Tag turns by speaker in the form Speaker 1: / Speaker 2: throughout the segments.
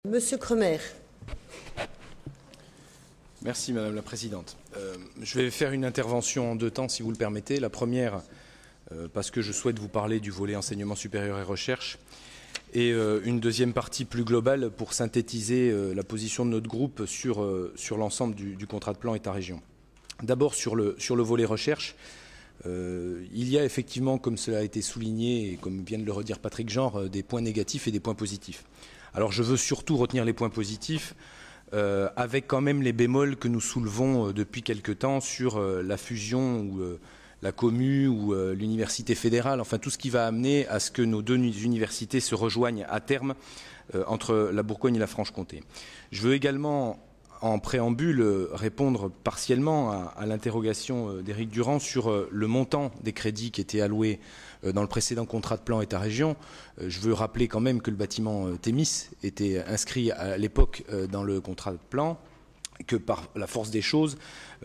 Speaker 1: Monsieur Kremer.
Speaker 2: Merci Madame la Présidente. Je vais faire une intervention en deux temps si vous le permettez. La première, parce que je souhaite vous parler du volet enseignement supérieur et recherche, et une deuxième partie plus globale pour synthétiser la position de notre groupe sur l'ensemble du contrat de plan État-région. D'abord sur le volet recherche, il y a effectivement, comme cela a été souligné et comme vient de le redire Patrick Jean, des points négatifs et des points positifs. Alors je veux surtout retenir les points positifs, avec quand même les bémols que nous soulevons depuis quelque temps sur la fusion ou la commu ou l'université fédérale, enfin tout ce qui va amener à ce que nos deux universités se rejoignent à terme entre la Bourgogne et la Franche-Comté. Je veux également en préambule répondre partiellement à l'interrogation d'Éric Durand sur le montant des crédits qui étaient alloués dans le précédent contrat de plan État-région. Je veux rappeler quand même que le bâtiment Thémis était inscrit à l'époque dans le contrat de plan, que par la force des choses,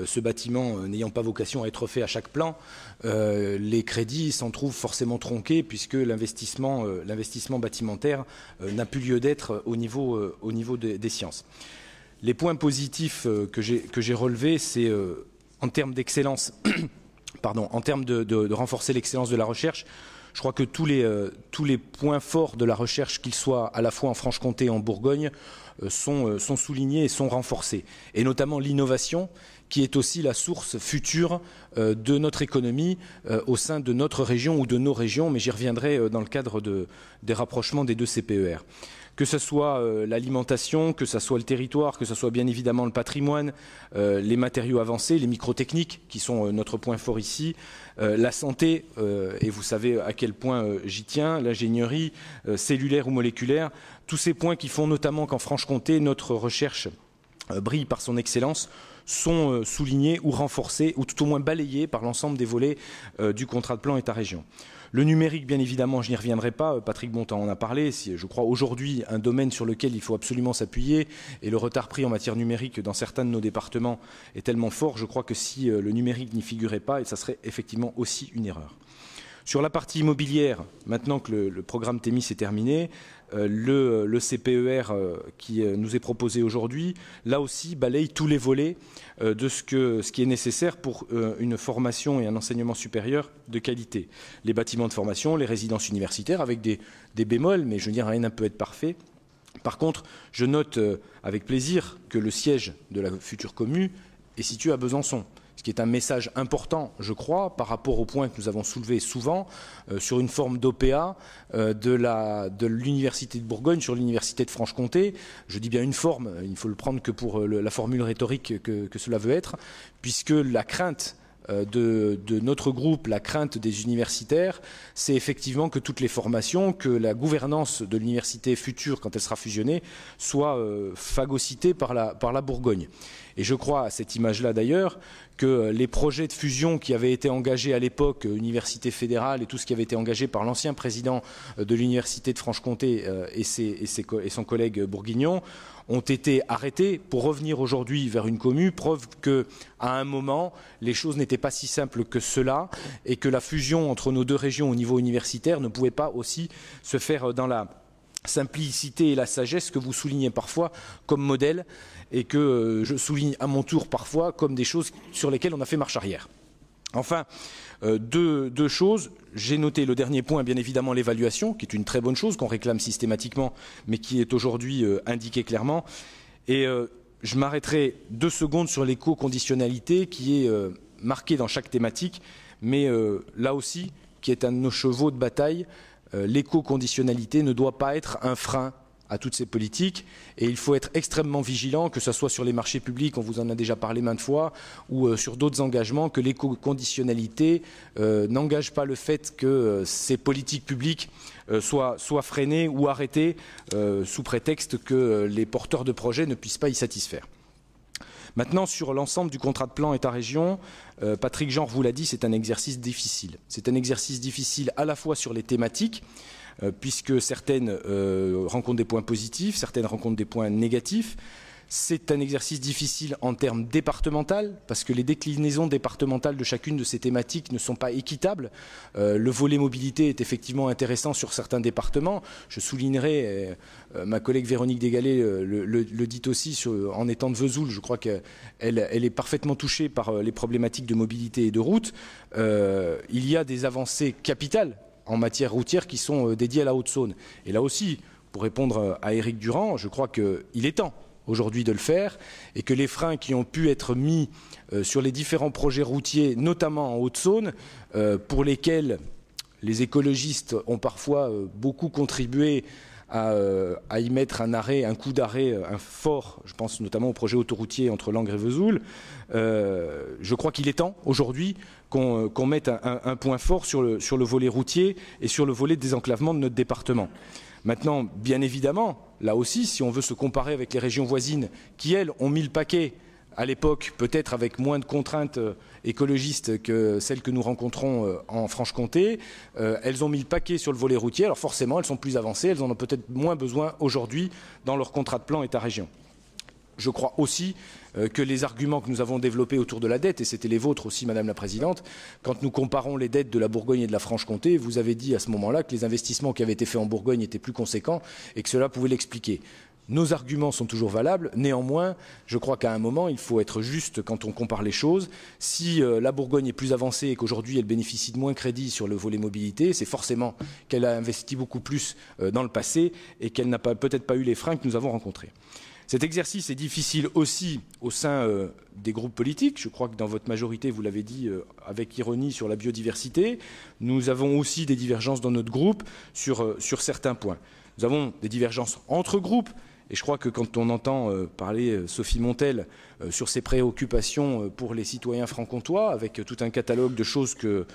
Speaker 2: ce bâtiment n'ayant pas vocation à être fait à chaque plan, les crédits s'en trouvent forcément tronqués puisque l'investissement bâtimentaire n'a plus lieu d'être au niveau des sciences. Les points positifs que j'ai relevés, c'est en termes d'excellence, en termes de renforcer l'excellence de la recherche. Je crois que tous les points forts de la recherche, qu'ils soient à la fois en Franche-Comté et en Bourgogne, sont soulignés et sont renforcés. Et notamment l'innovation, qui est aussi la source future de notre économie au sein de notre région ou de nos régions, mais j'y reviendrai dans le cadre des rapprochements des deux CPER. Que ce soit l'alimentation, que ce soit le territoire, que ce soit bien évidemment le patrimoine, les matériaux avancés, les microtechniques qui sont notre point fort ici, la santé, et vous savez à quel point j'y tiens, l'ingénierie cellulaire ou moléculaire, tous ces points qui font notamment qu'en Franche-Comté, notre recherche brille par son excellence, sont soulignés ou renforcés, ou tout au moins balayés par l'ensemble des volets du contrat de plan État-région. Le numérique, bien évidemment, je n'y reviendrai pas, Patrick Bontemps en a parlé, c'est, je crois, aujourd'hui un domaine sur lequel il faut absolument s'appuyer, et le retard pris en matière numérique dans certains de nos départements est tellement fort, je crois que si le numérique n'y figurait pas, ça serait effectivement aussi une erreur. Sur la partie immobilière, maintenant que le programme Thémis est terminé, le CPER qui nous est proposé aujourd'hui, là aussi balaye tous les volets de ce qui est nécessaire pour une formation et un enseignement supérieur de qualité. Les bâtiments de formation, les résidences universitaires avec des bémols, mais je veux dire, rien ne peut être parfait. Par contre, je note avec plaisir que le siège de la future commu est situé à Besançon. Ce qui est un message important, je crois, par rapport au point que nous avons soulevé souvent sur une forme d'OPA de l'Université de Bourgogne sur l'Université de Franche-Comté. Je dis bien une forme, il ne faut le prendre que pour la formule rhétorique que cela veut être, puisque la crainte de notre groupe, la crainte des universitaires, c'est effectivement que toutes les formations, que la gouvernance de l'université future, quand elle sera fusionnée, soit phagocytée par la Bourgogne. Et je crois à cette image-là d'ailleurs que les projets de fusion qui avaient été engagés à l'époque, Université fédérale et tout ce qui avait été engagé par l'ancien président de l'Université de Franche-Comté et son collègue bourguignon, ont été arrêtés pour revenir aujourd'hui vers une commune, preuve qu'à un moment, les choses n'étaient pas si simples que cela et que la fusion entre nos deux régions au niveau universitaire ne pouvait pas aussi se faire dans la simplicité et la sagesse que vous soulignez parfois comme modèle et que je souligne à mon tour parfois comme des choses sur lesquelles on a fait marche arrière. Enfin, deux choses. J'ai noté le dernier point, bien évidemment, l'évaluation, qui est une très bonne chose, qu'on réclame systématiquement, mais qui est aujourd'hui indiquée clairement. Et je m'arrêterai 2 secondes sur l'éco-conditionnalité, qui est marquée dans chaque thématique, mais là aussi, qui est un de nos chevaux de bataille, l'éco-conditionnalité ne doit pas être un frein à toutes ces politiques et il faut être extrêmement vigilant, que ce soit sur les marchés publics, on vous en a déjà parlé maintes fois, ou sur d'autres engagements, que l'éco-conditionnalité n'engage pas le fait que ces politiques publiques soient freinées ou arrêtées sous prétexte que les porteurs de projets ne puissent pas y satisfaire. Maintenant, sur l'ensemble du contrat de plan État-région, Patrick Jean vous l'a dit, c'est un exercice difficile. C'est un exercice difficile à la fois sur les thématiques, puisque certaines rencontrent des points positifs, certaines rencontrent des points négatifs. C'est un exercice difficile en termes départemental, parce que les déclinaisons départementales de chacune de ces thématiques ne sont pas équitables. Le volet mobilité est effectivement intéressant sur certains départements. Je soulignerai, ma collègue Véronique Dégalé le dit aussi, en étant de Vesoul, je crois qu'elle est parfaitement touchée par les problématiques de mobilité et de route. Il y a des avancées capitales en matière routière qui sont dédiées à la Haute-Saône. Et là aussi, pour répondre à Éric Durand, je crois qu'il est temps aujourd'hui de le faire, et que les freins qui ont pu être mis sur les différents projets routiers, notamment en Haute-Saône, pour lesquels les écologistes ont parfois beaucoup contribué à y mettre un coup d'arrêt fort, je pense notamment au projet autoroutier entre Langres et Vesoul. Je crois qu'il est temps aujourd'hui qu'on mette un point fort sur le volet routier et sur le volet désenclavement de notre département. Maintenant, bien évidemment, là aussi, si on veut se comparer avec les régions voisines qui, elles, ont mis le paquet à l'époque, peut-être avec moins de contraintes écologistes que celles que nous rencontrons en Franche-Comté, elles ont mis le paquet sur le volet routier. Alors forcément, elles sont plus avancées, elles en ont peut-être moins besoin aujourd'hui dans leur contrat de plan État-région. Je crois aussi que les arguments que nous avons développés autour de la dette, et c'était les vôtres aussi, Madame la Présidente, quand nous comparons les dettes de la Bourgogne et de la Franche-Comté, vous avez dit à ce moment-là que les investissements qui avaient été faits en Bourgogne étaient plus conséquents et que cela pouvait l'expliquer. Nos arguments sont toujours valables. Néanmoins, je crois qu'à un moment, il faut être juste quand on compare les choses. Si la Bourgogne est plus avancée et qu'aujourd'hui elle bénéficie de moins crédits sur le volet mobilité, c'est forcément qu'elle a investi beaucoup plus dans le passé et qu'elle n'a peut-être pas eu les freins que nous avons rencontrés. Cet exercice est difficile aussi au sein des groupes politiques. Je crois que dans votre majorité, vous l'avez dit avec ironie sur la biodiversité. Nous avons aussi des divergences dans notre groupe sur certains points. Nous avons des divergences entre groupes. Et je crois que quand on entend parler Sophie Montel sur ses préoccupations pour les citoyens franc-comtois, avec tout un catalogue de choses que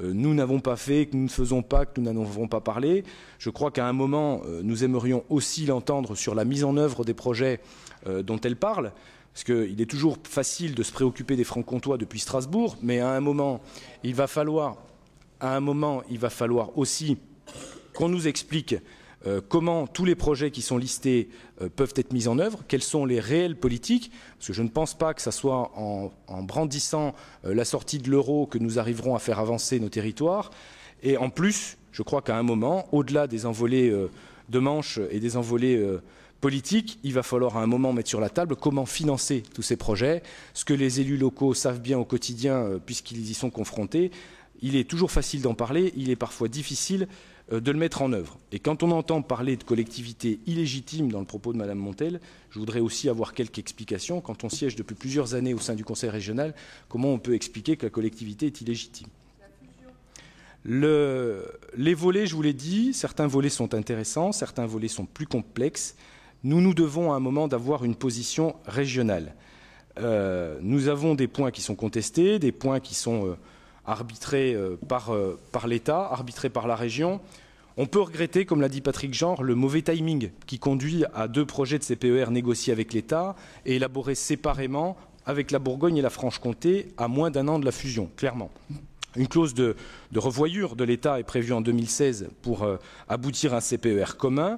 Speaker 2: nous n'avons pas fait, que nous ne faisons pas, que nous n'en avons pas parlé, je crois qu'à un moment, nous aimerions aussi l'entendre sur la mise en œuvre des projets dont elle parle, parce qu'il est toujours facile de se préoccuper des franc-comtois depuis Strasbourg, mais à un moment, il va falloir aussi qu'on nous explique comment tous les projets qui sont listés peuvent être mis en œuvre, quelles sont les réelles politiques, parce que je ne pense pas que ce soit en brandissant la sortie de l'euro que nous arriverons à faire avancer nos territoires. Et en plus, je crois qu'à un moment, au-delà des envolées de manches et des envolées politiques, il va falloir à un moment mettre sur la table comment financer tous ces projets, ce que les élus locaux savent bien au quotidien puisqu'ils y sont confrontés. Il est toujours facile d'en parler, il est parfois difficile de le mettre en œuvre. Et quand on entend parler de collectivité illégitime dans le propos de Madame Montel, je voudrais aussi avoir quelques explications. Quand on siège depuis plusieurs années au sein du Conseil régional, comment on peut expliquer que la collectivité est illégitime? Les volets, je vous l'ai dit, certains volets sont intéressants, certains volets sont plus complexes. Nous devons à un moment d'avoir une position régionale. Nous avons des points qui sont contestés, des points qui sont arbitré par l'État, arbitré par la région. On peut regretter, comme l'a dit Patrick Genre, le mauvais timing qui conduit à 2 projets de CPER négociés avec l'État et élaborés séparément avec la Bourgogne et la Franche-Comté à moins d'1 an de la fusion, clairement. Une clause de revoyure de l'État est prévue en 2016 pour aboutir à un CPER commun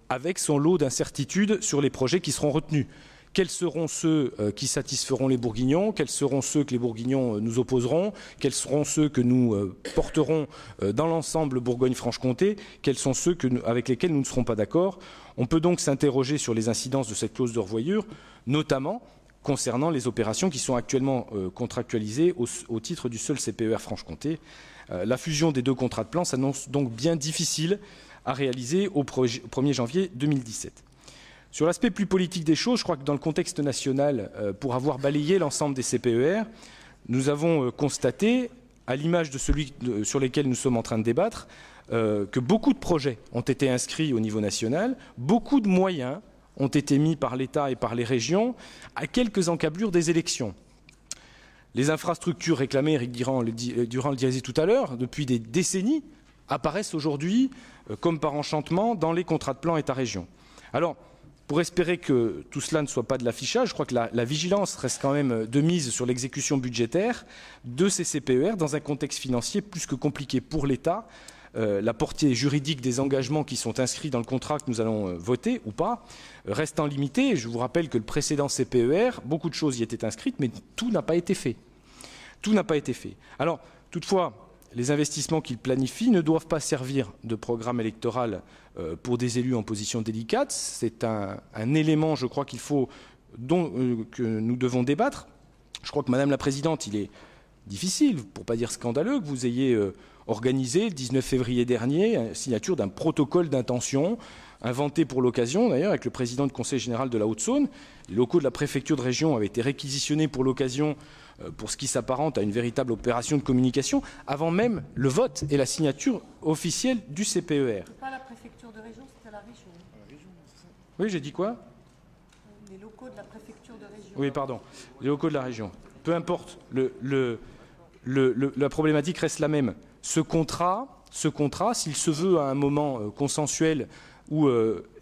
Speaker 2: avec son lot d'incertitudes sur les projets qui seront retenus. Quels seront ceux qui satisferont les Bourguignons? Quels seront ceux que les Bourguignons nous opposeront? Quels seront ceux que nous porterons dans l'ensemble Bourgogne-Franche-Comté? Quels sont ceux avec lesquels nous ne serons pas d'accord? On peut donc s'interroger sur les incidences de cette clause de revoyure, notamment concernant les opérations qui sont actuellement contractualisées au titre du seul CPER Franche-Comté. La fusion des 2 contrats de plan s'annonce donc bien difficile à réaliser au 1er janvier 2017. Sur l'aspect plus politique des choses, je crois que dans le contexte national, pour avoir balayé l'ensemble des CPER, nous avons constaté, à l'image de celui sur lesquels nous sommes en train de débattre, que beaucoup de projets ont été inscrits au niveau national, beaucoup de moyens ont été mis par l'État et par les régions à quelques encablures des élections. Les infrastructures réclamées, Éric Durand le disait tout à l'heure, depuis des décennies, apparaissent aujourd'hui comme par enchantement dans les contrats de plan État-région. Alors, pour espérer que tout cela ne soit pas de l'affichage, je crois que la vigilance reste quand même de mise sur l'exécution budgétaire de ces CPER dans un contexte financier plus que compliqué pour l'État, la portée juridique des engagements qui sont inscrits dans le contrat que nous allons voter ou pas, restant limitée. Je vous rappelle que le précédent CPER, beaucoup de choses y étaient inscrites, mais tout n'a pas été fait. Tout n'a pas été fait. Alors, toutefois, les investissements qu'il planifie ne doivent pas servir de programme électoral pour des élus en position délicate. C'est un élément, je crois, que nous devons débattre. Je crois que, Madame la Présidente, il est difficile, pour ne pas dire scandaleux, que vous ayez organisé, le 19 février dernier, la signature d'un protocole d'intention, inventé pour l'occasion, d'ailleurs, avec le président du Conseil général de la Haute-Saône. Les locaux de la préfecture de région avaient été réquisitionnés pour l'occasion, pour ce qui s'apparente à une véritable opération de communication, avant même le vote et la signature officielle du CPER.
Speaker 1: Pas la préfecture de région, c'était la région.
Speaker 2: Oui, j'ai dit quoi?
Speaker 1: Les locaux de la préfecture de région.
Speaker 2: Oui, pardon, les locaux de la région. Peu importe, la problématique reste la même. Ce contrat, s'il se veut à un moment consensuel ou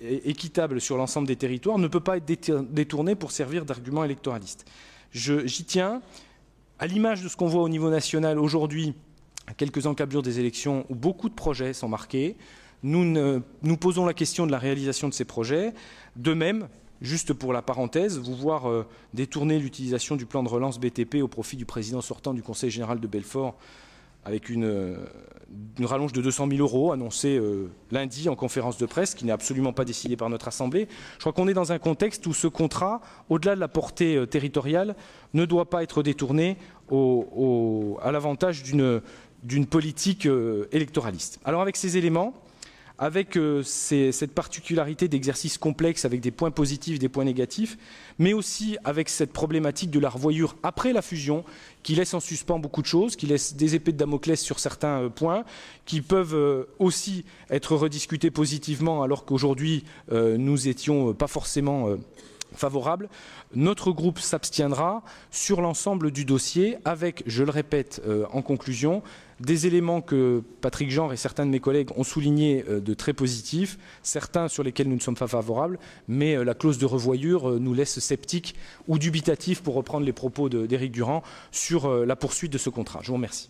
Speaker 2: équitable sur l'ensemble des territoires, ne peut pas être détourné pour servir d'argument électoraliste. J'y tiens. À l'image de ce qu'on voit au niveau national aujourd'hui, à quelques encablures des élections, où beaucoup de projets sont marqués, nous posons la question de la réalisation de ces projets. De même, juste pour la parenthèse, vous voir détourner l'utilisation du plan de relance BTP au profit du président sortant du Conseil général de Belfort, avec une rallonge de 200 000 € annoncée lundi en conférence de presse, qui n'est absolument pas décidée par notre Assemblée. Je crois qu'on est dans un contexte où ce contrat, au-delà de la portée territoriale, ne doit pas être détourné à l'avantage d'une politique électoraliste. Alors avec ces éléments, avec cette particularité d'exercice complexe avec des points positifs, des points négatifs, mais aussi avec cette problématique de la revoyure après la fusion qui laisse en suspens beaucoup de choses, qui laisse des épées de Damoclès sur certains points, qui peuvent aussi être rediscutés positivement alors qu'aujourd'hui nous n'étions pas forcément favorables. Notre groupe s'abstiendra sur l'ensemble du dossier avec, je le répète en conclusion, des éléments que Patrick Genre et certains de mes collègues ont soulignés de très positifs, certains sur lesquels nous ne sommes pas favorables, mais la clause de revoyure nous laisse sceptiques ou dubitatifs, pour reprendre les propos d'Éric Durand, sur la poursuite de ce contrat. Je vous remercie.